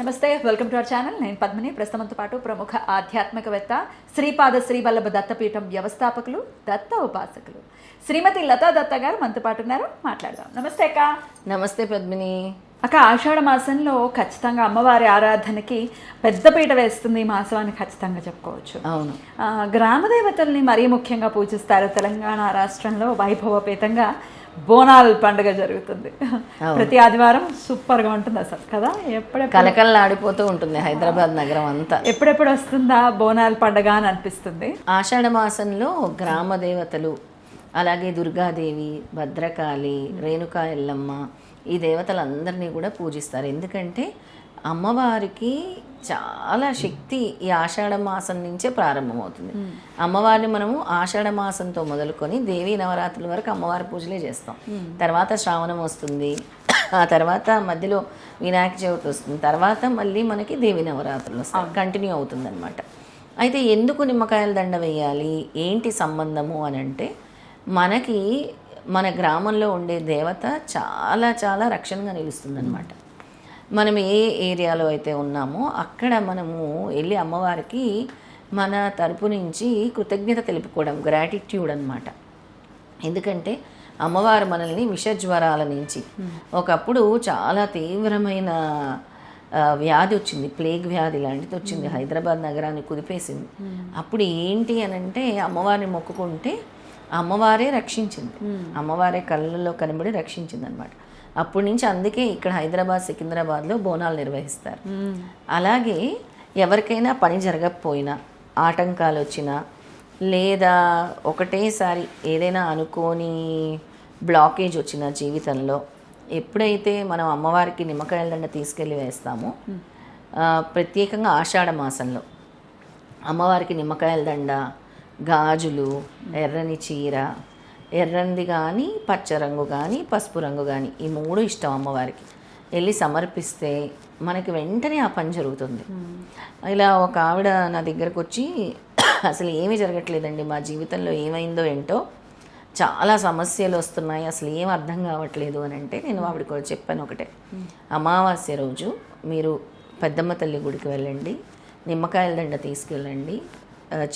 నమస్తే, welcome to our channel. నేను పద్మిని. ప్రస్తుతంతో పాటు ప్రముఖ ఆధ్యాత్మికవేత్త, శ్రీపాద శ్రీవల్లభ దత్తపీఠం వ్యవస్థాపకులు, దత్త ఉపాసకులు శ్రీమతి లతా దత్త గారు మనతో పాటు ఉన్నారు. మాట్లాడదాం. నమస్తే అక్క. నమస్తే పద్మిని. అక్క, ఆషాఢ మాసంలో ఖచ్చితంగా అమ్మవారి ఆరాధనకి పెద్దపీట వేస్తుంది ఈ మాసం అని ఖచ్చితంగా చెప్పుకోవచ్చు. అవును. గ్రామ దేవతల్ని మరీ ముఖ్యంగా పూజిస్తారు. తెలంగాణ రాష్ట్రంలో వైభవపేతంగా బోనాల పండుగ జరుగుతుంది. ప్రతి ఆదివారం సూపర్ గా ఉంటుంది అసలు కదా. ఎప్పుడెప్పుడు కలకల్లాడిపోతూ ఉంటుంది హైదరాబాద్ నగరం అంతా. ఎప్పుడెప్పుడు వస్తుందా బోనాల పండుగ అని అనిపిస్తుంది. ఆషాఢ మాసంలో గ్రామ దేవతలు, అలాగే దుర్గాదేవి, భద్రకాళి, రేణుకా ఎల్లమ్మ, ఈ దేవతలందరినీ కూడా పూజిస్తారు. ఎందుకంటే అమ్మవారికి చాలా శక్తి ఈ ఆషాఢ మాసం నుంచే ప్రారంభమవుతుంది. అమ్మవారిని మనము ఆషాఢ మాసంతో మొదలుకొని దేవీ నవరాత్రుల వరకు అమ్మవారి పూజలే చేస్తాం. తర్వాత శ్రావణం వస్తుంది, ఆ తర్వాత మధ్యలో వినాయక చవితి వస్తుంది, తర్వాత మళ్ళీ మనకి దేవీ నవరాత్రులు వస్తాయి, కంటిన్యూ అవుతుంది అనమాట. అయితే ఎందుకు నిమ్మకాయల దండ వేయాలి, ఏంటి సంబంధము అని అంటే, మనకి మన గ్రామంలో ఉండే దేవత చాలా చాలా రక్షణగా నిలుస్తుంది అనమాట. మనం ఏ ఏరియాలో అయితే ఉన్నామో అక్కడ మనము వెళ్ళి అమ్మవారికి మన తరపు నుంచి కృతజ్ఞత తెలుపుకోవడం, గ్రాటిట్యూడ్ అనమాట. ఎందుకంటే అమ్మవారు మనల్ని విషజ్వరాల నుంచి, ఒకప్పుడు చాలా తీవ్రమైన వ్యాధి వచ్చింది, ప్లేగ్ వ్యాధి లాంటిది వచ్చింది, హైదరాబాద్ నగరాన్ని కుదిపేసింది. అప్పుడు ఏంటి అని అంటే అమ్మవారిని మొక్కుకుంటే అమ్మవారే రక్షించింది, అమ్మవారే కళ్ళల్లో కనబడి రక్షించింది అనమాట. అప్పటి నుంచి అందుకే ఇక్కడ హైదరాబాద్, సికింద్రాబాద్లో బోనాలు నిర్వహిస్తారు. అలాగే ఎవరికైనా పని జరగకపోయినా, ఆటంకాలు వచ్చినా, లేదా ఒకటేసారి ఏదైనా అనుకోని బ్లాకేజ్ వచ్చిన జీవితంలో, ఎప్పుడైతే మనం అమ్మవారికి నిమ్మకాయల దండ తీసుకెళ్ళి వేస్తామో, ప్రత్యేకంగా ఆషాఢ మాసంలో అమ్మవారికి నిమ్మకాయల దండ, గాజులు, ఎర్రని చీర, ఎర్రంది కానీ పచ్చ రంగు కానీ పసుపు రంగు కానీ, ఈ మూడు ఇష్టం అమ్మవారికి, వెళ్ళి సమర్పిస్తే మనకి వెంటనే ఆ పని జరుగుతుంది. ఇలా ఒక ఆవిడ నా దగ్గరకు వచ్చి, అసలు ఏమీ జరగట్లేదండి, మా జీవితంలో ఏమైందో ఏంటో, చాలా సమస్యలు వస్తున్నాయి, అసలు ఏం అర్థం కావట్లేదు అని అంటే, నేను ఆవిడకి కూడా చెప్పాను ఒకటే, అమావాస్య రోజు మీరు పెద్దమ్మ తల్లి గుడికి వెళ్ళండి, నిమ్మకాయల దండ తీసుకెళ్ళండి,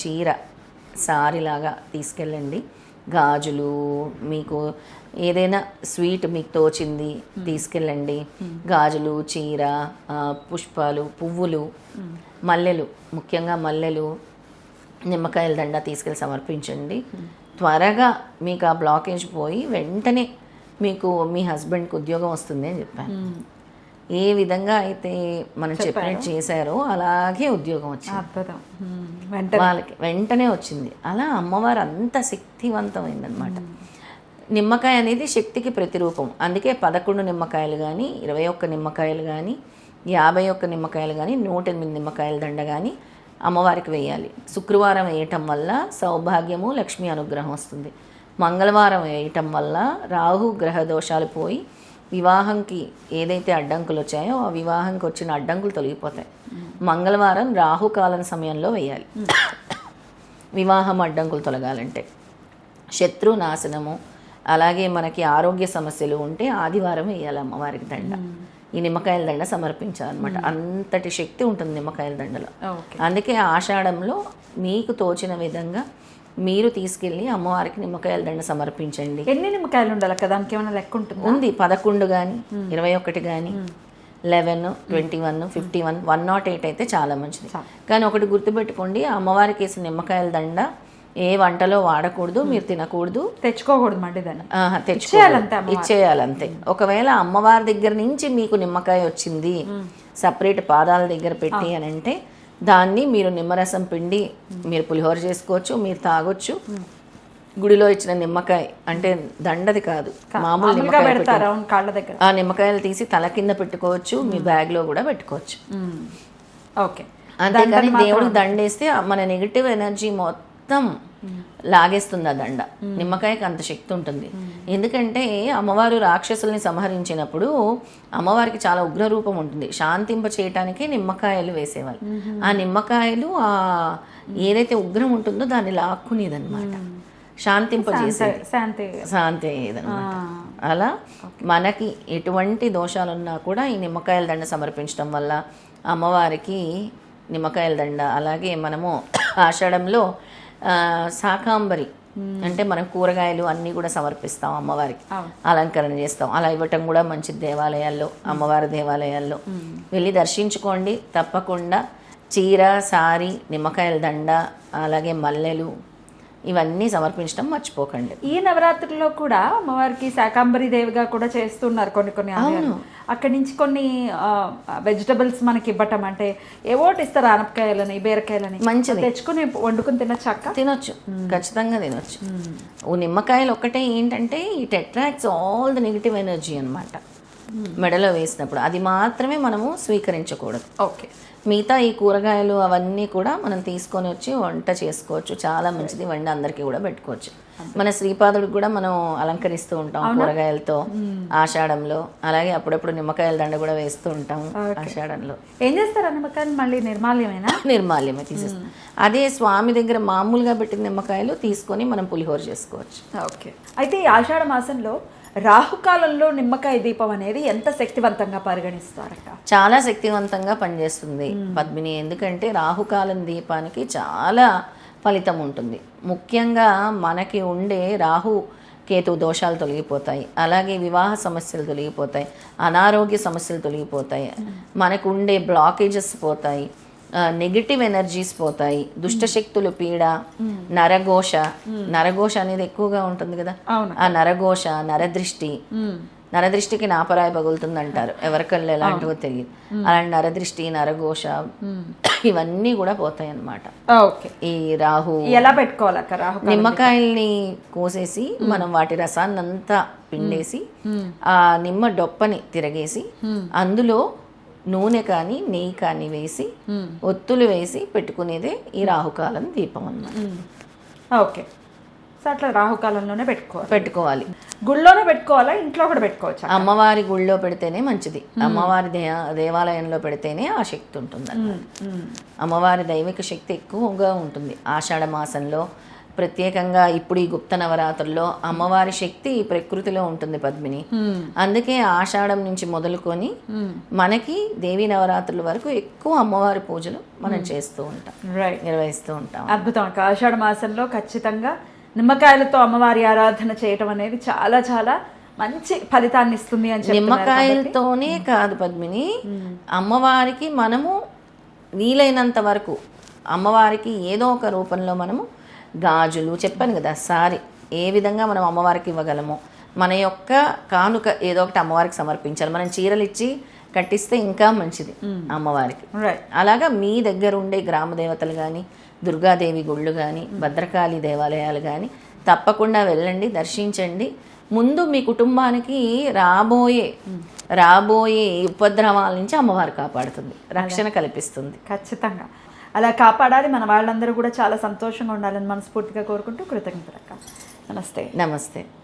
చీర సారీలాగా తీసుకెళ్ళండి, గాజులు, మీకు ఏదైనా స్వీట్ మీకు తోచింది తీసుకెళ్ళండి, గాజులు, చీర, పుష్పాలు, పువ్వులు, మల్లెలు, ముఖ్యంగా మల్లెలు, నిమ్మకాయల దండ తీసుకెళ్ళి సమర్పించండి. త్వరగా మీకు ఆ బ్లాకేజ్ పోయి వెంటనే మీకు మీ హస్బెండ్కి ఉద్యోగం వస్తుంది అని చెప్పాను. ఏ విధంగా అయితే మనం చెప్పినట్టు చేశారో అలాగే ఉద్యోగం వచ్చింది వాళ్ళకి, వెంటనే వచ్చింది. అలా అమ్మవారు అంత శక్తివంతమైందనమాట. నిమ్మకాయ అనేది శక్తికి ప్రతిరూపం. అందుకే 11 నిమ్మకాయలు కానీ, 21 నిమ్మకాయలు కానీ, 51 నిమ్మకాయలు కానీ, 108 నిమ్మకాయల దండ కానీ అమ్మవారికి వేయాలి. శుక్రవారం వేయటం వల్ల సౌభాగ్యము, లక్ష్మీ అనుగ్రహం వస్తుంది. మంగళవారం వేయటం వల్ల రాహు గ్రహ దోషాలు పోయి వివాహంకి ఏదైతే అడ్డంకులు వచ్చాయో ఆ వివాహంకి వచ్చిన అడ్డంకులు తొలగిపోతాయి. మంగళవారం రాహుకాలం సమయంలో వేయాలి వివాహం అడ్డంకులు తొలగాలంటే. శత్రు నాశనము, అలాగే మనకి ఆరోగ్య సమస్యలు ఉంటే ఆదివారం వేయాలి అమ్మవారికి దండ. ఈ నిమ్మకాయల దండ సమర్పించాలన్నమాట. అంతటి శక్తి ఉంటుంది నిమ్మకాయల దండలో. అందుకే ఆషాఢంలో మీకు తోచిన విధంగా మీరు తీసుకెళ్ళి అమ్మవారికి నిమ్మకాయల దండ సమర్పించండి. ఎన్ని నిమ్మకాయలు ఉండాలి కదా, దానికి ఏమైనా లెక్క ఉంటుంది? ఉంది, 11 కానీ 21 కానీ 11, 21, 51, 108 అయితే చాలా మంచిది. కానీ ఒకటి గుర్తుపెట్టుకోండి, అమ్మవారికి వేసిన నిమ్మకాయల దండ ఏ వంటలో వాడకూడదు, మీరు తినకూడదు, తెచ్చుకోకూడదు, మళ్ళీ దాన్ని ఇచ్చేయాలంతే. ఒకవేళ అమ్మవారి దగ్గర నుంచి మీకు నిమ్మకాయ వచ్చింది సపరేట్ పాదాల దగ్గర పెట్టి అని అంటే, దాన్ని మీరు నిమ్మరసం పిండి మీరు పులిహోర చేసుకోవచ్చు, మీరు తాగొచ్చు. గుడిలో ఇచ్చిన నిమ్మకాయ అంటే దండది కాదు, మామూలు నిమ్మకాయ, ఆ నిమ్మకాయలు తీసి తల కింద పెట్టుకోవచ్చు, మీ బ్యాగ్లో కూడా పెట్టుకోవచ్చు. ఓకే. అంతేకాని దేవుడికి దండేస్తే మన నెగిటివ్ ఎనర్జీ మొత్తం లాగేస్తుంది ఆ దండ. నిమ్మకాయకి అంత శక్తి ఉంటుంది. ఎందుకంటే అమ్మవారు రాక్షసుల్ని సంహరించినప్పుడు అమ్మవారికి చాలా ఉగ్రరూపం ఉంటుంది, శాంతింప చేయటానికి నిమ్మకాయలు వేసేవాళ్ళు. ఆ నిమ్మకాయలు ఏదైతే ఉగ్రం ఉంటుందో దాన్ని లాక్కునేదన్నమాట, శాంతింపజేసేది, శాంతి అయ్యేదన్నమాట. అలా మనకి ఎటువంటి దోషాలున్నా కూడా ఈ నిమ్మకాయల దండ సమర్పించడం వల్ల అమ్మవారికి నిమ్మకాయల దండ, అలాగే మనము ఆషాఢంలో శాకాంబరి అంటే మనం కూరగాయలు అన్నీ కూడా సమర్పిస్తాం అమ్మవారికి, అలంకరణ చేస్తాం. అలా ఇవ్వటం కూడా మంచిది. దేవాలయాల్లో, అమ్మవారి దేవాలయాల్లో వెళ్ళి దర్శించుకోండి. తప్పకుండా చీర, సారీ, నిమ్మకాయల దండ, అలాగే మల్లెలు ఇవన్నీ సమర్పించడం మర్చిపోకండి. ఈ నవరాత్రుల్లో కూడా అమ్మవారికి శాకాంబరి దేవిగా కూడా చేస్తున్నారు కొన్ని ఆలయాలు. అక్కడి నుంచి కొన్ని వెజిటబుల్స్ మనకి ఇవ్వటం, అంటే ఏవోటి ఇస్తారు, ఆనపకాయలని, బీరకాయలని, మంచిది. తెచ్చుకుని వండుకుని తినొచ్చు అక్క. తినొచ్చు, ఖచ్చితంగా తినొచ్చు. ఓ నిమ్మకాయలు ఒక్కటే ఏంటంటే it attracts all the negative energy అన్నమాట. మెడలో వేసినప్పుడు అది మాత్రమే మనము స్వీకరించకూడదు. ఓకే. మిగతా ఈ కూరగాయలు అవన్నీ కూడా మనం తీసుకొని వచ్చి వంట చేసుకోవచ్చు. చాలా మంచిది. వండి అందరికీ కూడా పెట్టుకోవచ్చు. మన శ్రీపాదుడికి కూడా మనం అలంకరిస్తూ ఉంటాం కూరగాయలతో ఆషాఢంలో. అలాగే అప్పుడప్పుడు నిమ్మకాయల దండ కూడా వేస్తూ ఉంటాం ఆషాఢంలో. ఏం చేస్తారు నిమ్మకాయలు? మళ్ళీ నిర్మాల్యమేనా? నిర్మాల్యమే తీసేస్తాం. అదే స్వామి దగ్గర మామూలుగా పెట్టిన నిమ్మకాయలు తీసుకొని మనం పులిహోర చేసుకోవచ్చు. ఓకే. అయితే ఈ ఆషాఢ మాసంలో రాహుకాలంలో నిమ్మకాయ దీపం అనేది ఎంత శక్తివంతంగా పరిగణిస్తారట? చాలా శక్తివంతంగా పనిచేస్తుంది పద్మిని. ఎందుకంటే రాహుకాలం దీపానికి చాలా ఫలితం ఉంటుంది. ముఖ్యంగా మనకి ఉండే రాహు కేతు దోషాలు తొలగిపోతాయి, అలాగే వివాహ సమస్యలు తొలగిపోతాయి, అనారోగ్య సమస్యలు తొలగిపోతాయి, మనకు ఉండే బ్లాకేజెస్ పోతాయి, నెగిటివ్ ఎనర్జీస్ పోతాయి, దుష్టశక్తులు పీడ, నరఘోష అనేది ఎక్కువగా ఉంటుంది కదా. ఆ నరఘోష, నరదృష్టికి నాపరాయి పగులుతుంది అంటారు. ఎవరికల్లా ఎలాంటివో తెలియదు. అలాంటి నరదృష్టి, నరఘోష ఇవన్నీ కూడా పోతాయి అన్నమాట. ఈ రాహు ఎలా పెట్టుకోవాలి? రాహు నిమ్మకాయల్ని కోసేసి మనం వాటి రసాన్ని అంతా పిండేసి ఆ నిమ్మ డొప్పని తిరగేసి అందులో నూనె కానీ నెయ్యి కానీ వేసి ఒత్తులు వేసి పెట్టుకునేదే ఈ రాహుకాలం దీపం అన్నమాట. ఓకే. సో అట్లా రాహుకాలంలోనే పెట్టుకోవాలి. గుళ్ళోనే పెట్టుకోవాలా, ఇంట్లో కూడా పెట్టుకోవచ్చు? అమ్మవారి గుళ్ళో పెడితేనే మంచిది. అమ్మవారి దేవాలయంలో పెడితేనే ఆ శక్తి ఉంటుంది. అమ్మవారి దైవిక శక్తి ఎక్కువగా ఉంటుంది ఆషాఢ మాసంలో. ప్రత్యేకంగా ఇప్పుడు ఈ గుప్త నవరాత్రుల్లో అమ్మవారి శక్తి ఈ ప్రకృతిలో ఉంటుంది పద్మిని. అందుకే ఆషాఢం నుంచి మొదలుకొని మనకి దేవీ నవరాత్రుల వరకు ఎక్కువ అమ్మవారి పూజలు మనం చేస్తూ ఉంటాం, నిర్వహిస్తూ ఉంటాం. అద్భుతం. ఆషాఢ మాసంలో ఖచ్చితంగా నిమ్మకాయలతో అమ్మవారి ఆరాధన చేయటం అనేది చాలా చాలా మంచి ఫలితాన్ని ఇస్తుంది అని చెప్పి. నిమ్మకాయలతోనే కాదు పద్మిని, అమ్మవారికి మనము వీలైనంత వరకు అమ్మవారికి ఏదో ఒక రూపంలో మనము గాజులు, చెప్పాను కదా, సారీ, ఏ విధంగా మనం అమ్మవారికి ఇవ్వగలమో మన యొక్క కానుక ఏదో ఒకటి అమ్మవారికి సమర్పించాలి. మనం చీరలు ఇచ్చి కట్టిస్తే ఇంకా మంచిది అమ్మవారికి. అలాగా మీ దగ్గర ఉండే గ్రామ దేవతలు కానీ, దుర్గాదేవి గుళ్ళు కానీ, భద్రకాళి దేవాలయాలు కానీ తప్పకుండా వెళ్ళండి, దర్శించండి. ముందు మీ కుటుంబానికి రాబోయే ఉపద్రవాల నుంచి అమ్మవారు కాపాడుతుంది, రక్షణ కల్పిస్తుంది. ఖచ్చితంగా అలా కాపాడాలి. మన వాళ్ళందరూ కూడా చాలా సంతోషంగా ఉండాలని మనస్ఫూర్తిగా కోరుకుంటూ కృతజ్ఞతలు అక్క. నమస్తే. నమస్తే.